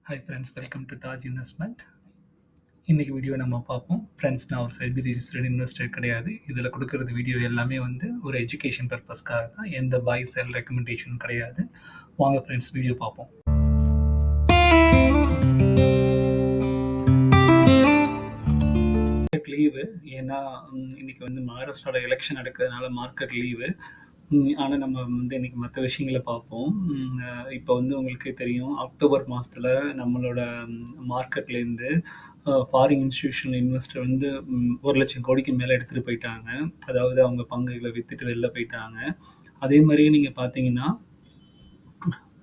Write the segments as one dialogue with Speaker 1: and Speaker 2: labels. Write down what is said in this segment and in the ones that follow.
Speaker 1: Hi friends, welcome to Taj investment. இன்னைக்கு video நம்ம பார்ப்போம். ஃப்ரெண்ட்ஸ், நான் ஒரு செபி ரிஜிஸ்டர்ட் இன்வெஸ்டர் கிடையாது. இதில் கொடுக்குறது வீடியோ எல்லாமே வந்து ஒரு எஜுகேஷன் பர்பஸ்க்காக தான். எந்த பாய் செல் ரெக்கமெண்டேஷனும் கிடையாது. வாங்க ஃப்ரெண்ட்ஸ், வீடியோ பார்ப்போம். லீவு, ஏன்னா இன்னைக்கு வந்து மகாராஷ்டிராவோட எலெக்ஷன் நடக்கிறதுனால மார்க்கெட் லீவு. ஆனால் நம்ம வந்து இன்னைக்கு மற்ற விஷயங்களை பார்ப்போம். இப்போ வந்து உங்களுக்கே தெரியும், அக்டோபர் மாதத்தில் நம்மளோட மார்க்கெட்லேருந்து ஃபாரின் இன்ஸ்டிடியூஷனல் இன்வெஸ்டர் வந்து 1,00,000 கோடிக்கு மேலே எடுத்துகிட்டு போயிட்டாங்க. அதாவது அவங்க பங்குகளை விற்றுட்டு வெளில போயிட்டாங்க. அதே மாதிரியே நீங்கள் பார்த்தீங்கன்னா,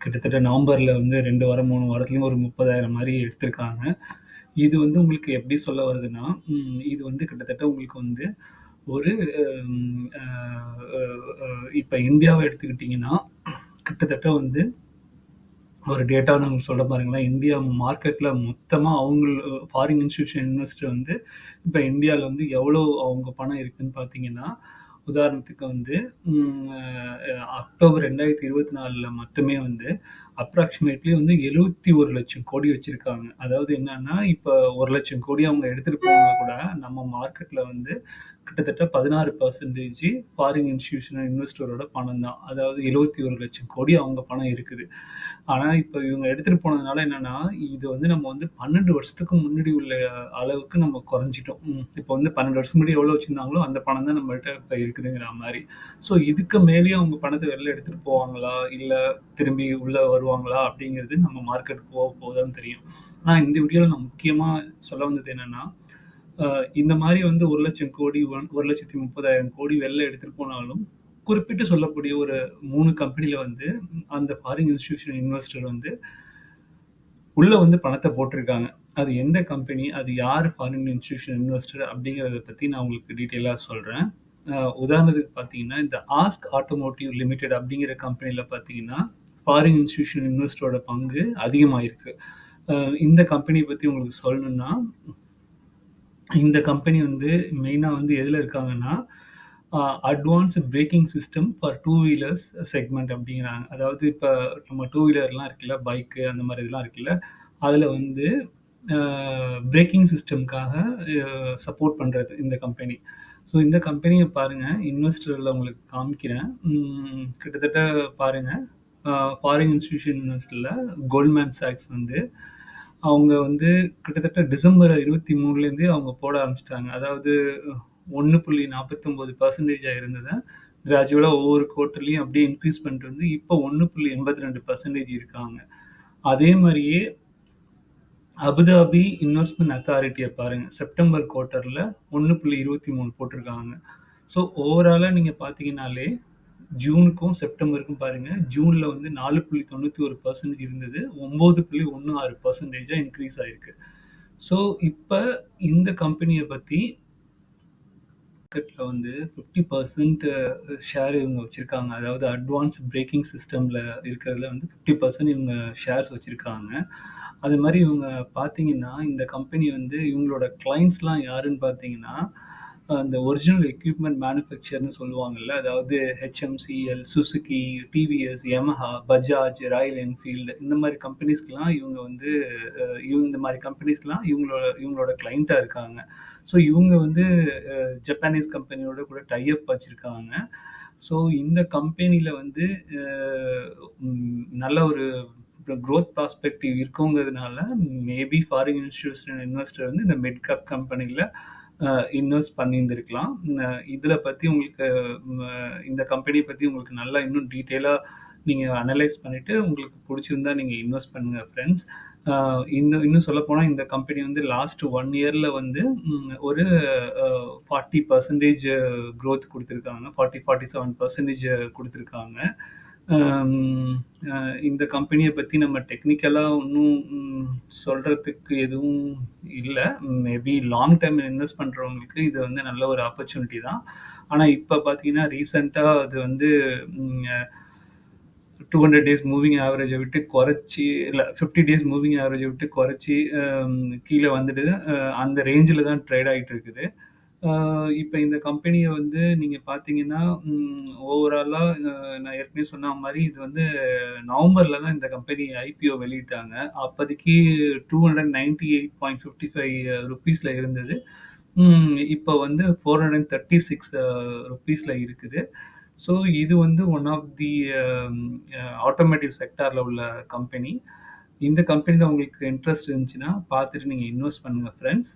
Speaker 1: கிட்டத்தட்ட நவம்பரில் வந்து 2 வாரம் 3 வாரத்துலேயும் ஒரு 30,000 மாதிரி எடுத்திருக்காங்க. இது வந்து உங்களுக்கு எப்படி சொல்ல வருதுன்னா, இது வந்து கிட்டத்தட்ட உங்களுக்கு வந்து ஒரு இப்போ இந்தியாவை எடுத்துக்கிட்டிங்கன்னா, கிட்டத்தட்ட வந்து ஒரு டேட்டா நான் சொல்கிறேன் பாருங்களேன். இந்தியா மார்க்கெட்டில் மொத்தமாக ஃபாரின் இன்ஸ்டிடியூஷன் இன்வெஸ்டர் வந்து இப்போ இந்தியாவில் வந்து எவ்வளோ அவங்க பணம் இருக்குதுன்னு பார்த்தீங்கன்னா, உதாரணத்துக்கு வந்து அக்டோபர் 2024 மட்டுமே வந்து அப்ராக்சிமேட்லி வந்து 71,00,000 கோடி வச்சுருக்காங்க. அதாவது என்னன்னா, இப்போ 1,00,000 கோடி அவங்க எடுத்துகிட்டு போனால் கூட நம்ம மார்க்கெட்டில் வந்து கிட்டத்தட்ட 16% ஃபாரின் இன்ஸ்டிடியூஷனல் இன்வெஸ்டரோட பணம் தான். அதாவது 71,00,000 கோடி அவங்க பணம் இருக்குது. ஆனால் இப்போ இவங்க எடுத்துகிட்டு போனதுனால என்னென்னா, இது வந்து நம்ம வந்து 12 வருஷத்துக்கு முன்னாடி உள்ள அளவுக்கு நம்ம குறைஞ்சிட்டோம். இப்போ வந்து 12 வருஷம் முன்னாடி எவ்வளோ வச்சுருந்தாங்களோ அந்த பணம் தான் நம்மள்ட்ட இப்போ இருக்குதுங்கிற மாதிரி. ஸோ இதுக்கு மேலேயும் அவங்க பணத்தை வெளில எடுத்துகிட்டு போவாங்களா, இல்லை திரும்பி உள்ளே வருவாங்களா அப்படிங்கிறது நம்ம மார்க்கெட் போக தான் தெரியும். ஆனால் இந்த வீடியோவில் நான் முக்கியமாக சொல்ல வந்தது என்னென்னா, இந்த மாதிரி வந்து 1,00,000 கோடி 1,30,000 கோடி வெளில எடுத்துகிட்டு போனாலும் குறிப்பிட்டு சொல்லக்கூடிய ஒரு 3 கம்பெனில வந்து அந்த ஃபாரின் இன்ஸ்டிடியூஷன் இன்வெஸ்டர் வந்து உள்ள வந்து பணத்தை போட்டிருக்காங்க. அது எந்த கம்பெனி, அது யார் ஃபாரின் இன்ஸ்டிடியூஷன் இன்வெஸ்டர் அப்படிங்கிறத பற்றி நான் உங்களுக்கு டீட்டெயிலாக சொல்கிறேன். உதாரணத்துக்கு பார்த்தீங்கன்னா, இந்த ஆஸ்க் ஆட்டோமோட்டிவ் லிமிடெட் அப்படிங்கிற கம்பெனியில் பார்த்தீங்கன்னா, ஃபாரின் இன்ஸ்டிடியூஷன் இன்வெஸ்டரோட பங்கு அதிகமாக இருக்கு. இந்த கம்பெனியை பற்றி உங்களுக்கு சொல்லணும்னா, இந்த கம்பெனி வந்து மெயினாக வந்து எதில் இருக்காங்கன்னா, advanced braking system for 2 wheelers segment அப்படிங்கிறாங்க. அதாவது இப்போ நம்ம 2 வீலர்லாம் இருக்குல்ல, பைக்கு அந்த மாதிரி இதெல்லாம் இருக்குல்ல, அதில் வந்து பிரேக்கிங் சிஸ்டம்காக சப்போர்ட் பண்ணுறது இந்த கம்பெனி. ஸோ இந்த கம்பெனியை பாருங்கள், இன்வெஸ்டரில் உங்களுக்கு காமிக்கிறேன். கிட்டத்தட்ட பாருங்கள், ஃபாரின் இன்ஸ்டிடியூஷன் இன்வெஸ்டரில் கோல்ட்மேன் சாக்ஸ் வந்து அவங்க வந்து கிட்டத்தட்ட டிசம்பர் 23 அவங்க போட ஆரம்பிச்சிட்டாங்க. அதாவது 1.49% இருந்ததை கிராஜுவலாக ஒவ்வொரு குவார்ட்டர்லையும் அப்படியே இன்க்ரீஸ் பண்ணிட்டு வந்து இப்போ 1.82% இருக்காங்க. அதே மாதிரியே அபுதாபி இன்வெஸ்ட்மெண்ட் அத்தாரிட்டியை பாருங்கள், செப்டம்பர் குவார்ட்டரில் 1.23 போட்டிருக்காங்க. ஸோ ஓவராலாக நீங்கள் பார்த்தீங்கன்னாலே ஜூனுக்கும் செப்டம்பருக்கும் பாருங்கள், ஜூனில் வந்து 4.91% இருந்தது, 9.16% இன்க்ரீஸ் ஆகிருக்கு. ஸோ இப்போ இந்த கம்பெனியை பற்றி மார்க்கெட்டில் வந்து 50% ஷேர் இவங்க வச்சுருக்காங்க. அதாவது அட்வான்ஸ் பிரேக்கிங் சிஸ்டமில் இருக்கிறதுல வந்து 50% இவங்க ஷேர்ஸ் வச்சுருக்காங்க. அது மாதிரி இவங்க பார்த்தீங்கன்னா, இந்த கம்பெனி வந்து இவங்களோட கிளைண்ட்ஸ்லாம் யாருன்னு பார்த்தீங்கன்னா, அந்த ஒரிஜினல் எக்யூப்மெண்ட் மேனுஃபேக்சர்னு சொல்லுவாங்கல்ல, அதாவது HMCL, Suzuki, TVS, Yamaha, Bajaj, Royal Enfield இந்த மாதிரி கம்பெனிஸ்க்கெலாம் இவங்க வந்து இந்த மாதிரி கம்பெனிஸ்லாம் இவங்களோட கிளைண்ட்டாக இருக்காங்க. ஸோ இவங்க வந்து ஜப்பானீஸ் கம்பெனியோட கூட டைஅப் வச்சுருக்காங்க. ஸோ இந்த கம்பெனியில் வந்து நல்ல ஒரு க்ரோத் ப்ராஸ்பெக்டிவ் இருக்குங்கிறதுனால மேபி ஃபாரின் இன்ஸ்டிடியூஷனல் இன்வெஸ்டர் வந்து இந்த மிட் கேப் கம்பெனியில் இன்வெஸ்ட் பண்ணியிருந்திருக்கலாம். இதில் பற்றி உங்களுக்கு இந்த கம்பெனியை பற்றி உங்களுக்கு நல்லா இன்னும் டீட்டெயிலாக நீங்கள் அனலைஸ் பண்ணிவிட்டு உங்களுக்கு பிடிச்சிருந்தா நீங்கள் இன்வெஸ்ட் பண்ணுங்கள் ஃப்ரெண்ட்ஸ். இன்னும் சொல்லப்போனால் இந்த கம்பெனி வந்து லாஸ்ட் 1 இயரில் வந்து ஒரு 40% க்ரோத் கொடுத்துருக்காங்க, 47% கொடுத்துருக்காங்க. இந்த கம்பெனியை பற்றி நம்ம டெக்னிக்கலாக ஒன்றும் சொல்கிறதுக்கு எதுவும் இல்லை. மேபி லாங் டைம் இன்வெஸ்ட் பண்ணுறவங்களுக்கு இது வந்து நல்ல ஒரு ஆப்பர்ச்சுனிட்டி தான். ஆனால் இப்போ பார்த்தீங்கன்னா ரீசெண்டாக அது வந்து 200 டேஸ் மூவிங் ஆவரேஜை விட்டு குறைச்சி, இல்லை 50 டேஸ் மூவிங் ஆவரேஜை விட்டு குறைச்சி கீழே வந்துட்டு அந்த ரேஞ்சில் தான் ட்ரேட் ஆகிட்டு இருக்குது. அ இப்ப இந்த கம்பெனிய வந்து நீங்க பார்த்தீங்கன்னா, ஓவராலா நான் ஏற்கனவே சொன்ன மாரி இது வந்து நவம்பர்ல தான் இந்த கம்பெனி ஐபிஓ வெளியிட்டாங்க. அப்போதைக்கு ₹298.55 இருந்தது. இப்ப வந்து ₹436 இருக்குது. ஸோ இது வந்து ஒன் ஆஃப் தி ஆட்டோமோட்டிவ் செக்டார்ல உள்ள கம்பெனி. இந்த கம்பெனில உங்களுக்கு இன்ட்ரெஸ்ட் இருந்துச்சுன்னா, பார்த்துட்டு நீங்க இன்வெஸ்ட் பண்ணுங்க ஃபிரெண்ட்ஸ்.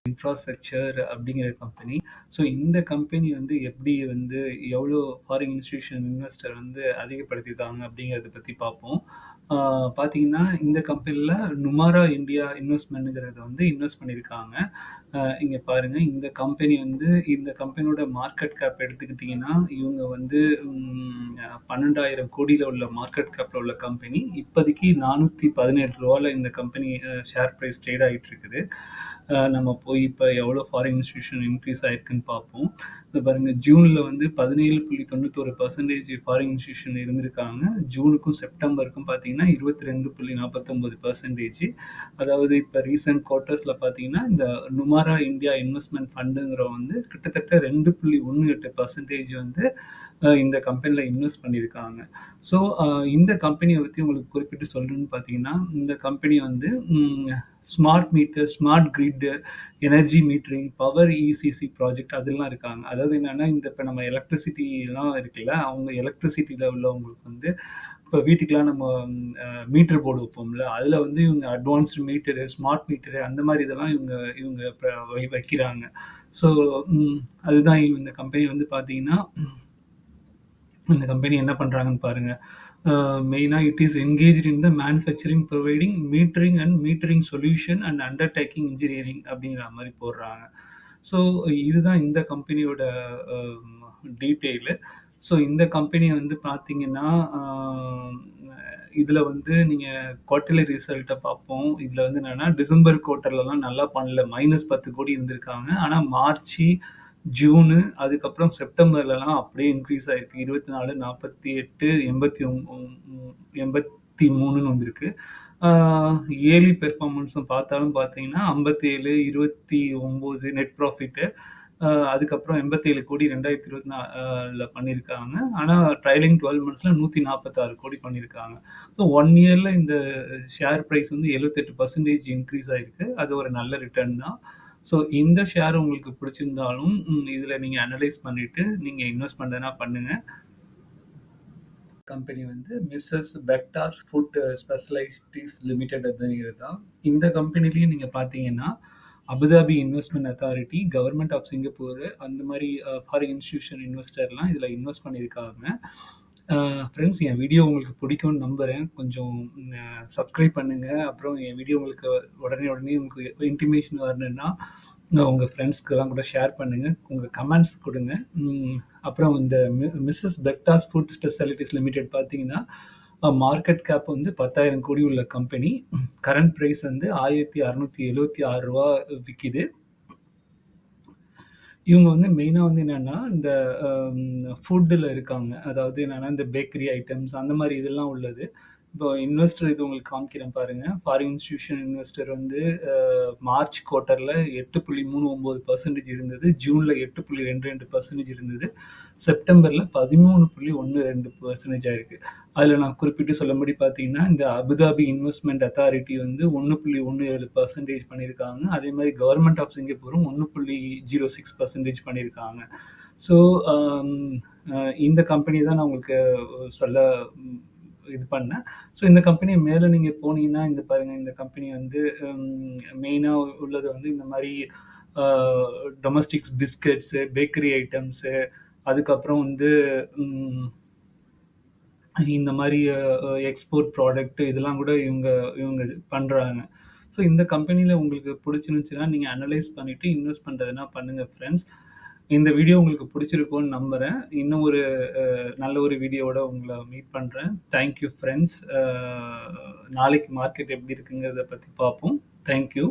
Speaker 1: இன்ஃப்ராஸ்ட்ரக்சர் அப்படிங்கிற கம்பெனி. ஸோ இந்த கம்பெனி வந்து எப்படி வந்து எவ்வளோ ஃபாரின் இன்ஸ்டிடியூஷன் இன்வெஸ்டர் வந்து அதிகப்படுத்தியிருக்காங்க அப்படிங்கிறத பத்தி பார்ப்போம். ஆ பார்த்தீங்கன்னா, இந்த கம்பெனில நுமாரா இந்தியா இன்வெஸ்ட்மெண்ட்ங்கிறத வந்து இன்வெஸ்ட் பண்ணியிருக்காங்க. இங்க பாருங்க இந்த கம்பெனியோட மார்க்கெட் கேப் எடுத்துக்கிட்டீங்கன்னா, இவங்க வந்து 12,000 கோடியில உள்ள மார்க்கெட் கேப்ல உள்ள கம்பெனி. இப்போதைக்கு ரூ. 417 இந்த கம்பெனி ஷேர் பிரைஸ் ட்ரேட் ஆயிட்டு இருக்குது. நம்ம போய் இப்ப எவ்வளோ ஃபாரின் இன்ஸ்டிடியூஷன் இன்க்ரீஸ் ஆயிருக்குன்னு பார்ப்போம். இப்ப பாருங்க ஜூன்ல வந்து 17.91% ஃபாரின் இன்ஸ்டிடியூஷன் இருந்திருக்காங்க. ஜூனுக்கும் செப்டம்பருக்கும் பார்த்தீங்கன்னா 22.49%. அதாவது இப்ப ரீசென்ட் குவார்ட்டர்ஸ்ல பார்த்தீங்கன்னா, இந்த நுமாரா இந்தியா இன்வெஸ்ட்மென்ட் ஃபண்டுங்கிறவங்க வந்து கிட்டத்தட்ட 2.18% வந்து இந்த கம்பெனில இன்வெஸ்ட் பண்ணியிருக்காங்க. ஸோ இந்த கம்பெனிய பத்தி உங்களுக்கு குறிப்பிட்டு சொல்லணும்னு பார்த்தீங்கன்னா, இந்த கம்பெனி வந்து smart meter, smart grid, energy metering, power ECC project அதெல்லாம் இருக்காங்க. அதாவது என்னன்னா, இப்ப நம்ம எலக்ட்ரிசிட்டிலாம் இருக்குல்ல, அவங்க எலக்ட்ரிசிட்டில உள்ளவங்களுக்கு வந்து இப்ப வீட்டுக்கெல்லாம் நம்ம மீட்டர் போர்டு வைப்போம்ல, அதுல வந்து இவங்க அட்வான்ஸ்டு மீட்டரு, ஸ்மார்ட் மீட்டரு அந்த மாரி இதெல்லாம் இவங்க இவங்க இப்ப வைக்கிறாங்க. ஸோ அதுதான் இந்த கம்பெனி வந்து பார்த்தீங்கன்னா, இந்த கம்பெனி என்ன பண்றாங்கன்னு பாருங்க. மெயினா it is engaged in the manufacturing, providing metering and metering solution and undertaking engineering அப்படிங்கிற மாரி போடுறாங்க. ஸோ இதுதான் இந்த கம்பெனியோட அ டீட்டெயிலு. ஸோ இந்த கம்பெனி வந்து பார்த்தீங்கன்னா, இதுல வந்து நீங்க குவார்ட்டர்லி ரிசல்ட்ட பார்ப்போம். இதுல வந்து என்னன்னா, டிசம்பர் குவார்ட்டர்லலாம் நல்லா பண்ணல. -10 கோடி இருந்திருக்காங்க. ஆனா மார்ச்சு, ஜூனு, அதுக்கப்புறம் செப்டம்பர்லலாம் அப்படியே இன்க்ரீஸ் ஆயிருக்கு. 24, 48, 83ன்னு வந்திருக்கு. ஆ இயர்லி பெர்ஃபார்மன்ஸும் பார்த்தாலும் பார்த்தீங்கன்னா, 57, 29 நெட் ப்ராஃபிட்டு. அதுக்கப்புறம் 87 கோடி 2024ல பண்ணியிருக்காங்க. ஆனா ட்ரைலிங் 12 மந்த்ஸ்ல 146 கோடி பண்ணியிருக்காங்க. ஸோ 1 இயர்ல இந்த ஷேர் பிரைஸ் வந்து 78% இன்க்ரீஸ் ஆயிருக்கு. அது ஒரு நல்ல ரிட்டர்ன் தான். ஸோ இந்த ஷேர் உங்களுக்கு பிடிச்சிருந்தாலும், இதுல நீங்க அனலைஸ் பண்ணிட்டு நீங்க இன்வெஸ்ட் பண்றதுனா பண்ணுங்க. கம்பெனி வந்து Mrs Bector food specialities limited அப்படிங்கிறது தான். இந்த கம்பெனிலயும் நீங்க பார்த்தீங்கன்னா, Abu Dhabi investment authority, government of Singapore அந்த மாரி ஃபாரின் இன்ஸ்டிடியூஷன் இன்வெஸ்டர்லாம் இதுல இன்வெஸ்ட் பண்ணியிருக்காங்க. ஃப்ரெண்ட்ஸ் என் வீடியோ உங்களுக்கு பிடிக்கும்னு நம்புறேன். கொஞ்சம் சப்ஸ்கிரைப் பண்ணுங்க. அப்புறம் என் வீடியோ உங்களுக்கு உடனே உடனே உங்களுக்கு இன்டிமேஷன் வரணும்னா, உங்க ஃப்ரெண்ட்ஸ்க்குலாம் கூட ஷேர் பண்ணுங்க. உங்க கமெண்ட்ஸ் குடுங்க. அப்புறம் இந்த மிஸ்ஸஸ் பெக்டாஸ் ஃபுட் ஸ்பெஷாலிட்டீஸ் லிமிடெட் பார்த்தீங்கன்னா, மார்க்கெட் கேப் வந்து 10,000 கோடி உள்ள கம்பெனி. கரண்ட் பிரைஸ் வந்து ரூ. 1,676 விக்கிது. இவங்க வந்து மெயினா வந்து என்னன்னா, இந்த ஃபுட்டுல இருக்காங்க. அதாவது என்னன்னா, இந்த பேக்கரி ஐட்டம்ஸ் அந்த மாரி இதெல்லாம் உள்ளது. இப்போ இன்வெஸ்டர் இது உங்களுக்கு காமிக்கிறேன் பாருங்க. ஃபாரின் இன்ஸ்டிடியூஷன் இன்வெஸ்டர் வந்து மார்ச் குவார்ட்டர்ல 8.39% இருந்தது. ஜூன்ல 8.22% இருந்தது. செப்டம்பர்ல 13.12% ஆயிருக்கு. அதுல நான் குறிப்பிட்டு சொல்லும்படி பார்த்தீங்கன்னா, இந்த அபுதாபி இன்வெஸ்ட்மென்ட் அத்தாரிட்டி வந்து 1.17% பண்ணியிருக்காங்க. அதே மாரி கவர்ன்மெண்ட் ஆஃப் சிங்கப்பூரும் 1.06% பண்ணியிருக்காங்க. ஸோ அம் இந்த கம்பெனி தான் நான் உங்களுக்கு சொல்ல இது பண்ணேன். ஸோ இந்த கம்பெனி மேல நீங்க போனீங்கன்னா, இந்த பாருங்க இந்த கம்பெனி வந்து மெயினா உள்ளது வந்து இந்த மாரி அ டொமஸ்டிக்ஸ் பிஸ்கட்ஸு, பேக்கரி ஐட்டம்ஸு, அதுக்கப்புறம் வந்து ம் இந்த மாரி எக்ஸ்போர்ட் ப்ராடக்ட் இதெல்லாம் கூட இவங்க இவங்க பண்றாங்க. ஸோ இந்த கம்பெனில உங்களுக்கு புடிச்சிருந்துச்சுன்னா, நீங்க அனலைஸ் பண்ணிட்டு இன்வெஸ்ட் பண்றதுனா பண்ணுங்க ஃபிரெண்ட்ஸ். இந்த வீடியோ உங்களுக்கு புடிச்சிருக்கும்னு நம்புறேன். இன்னும் ஒரு நல்ல ஒரு வீடியோவோட உங்கள மீட் பண்றேன். Thank you friends. நாளைக்கு மார்க்கெட் எப்படி இருக்குங்கிறத பத்தி பார்ப்போம். Thank you.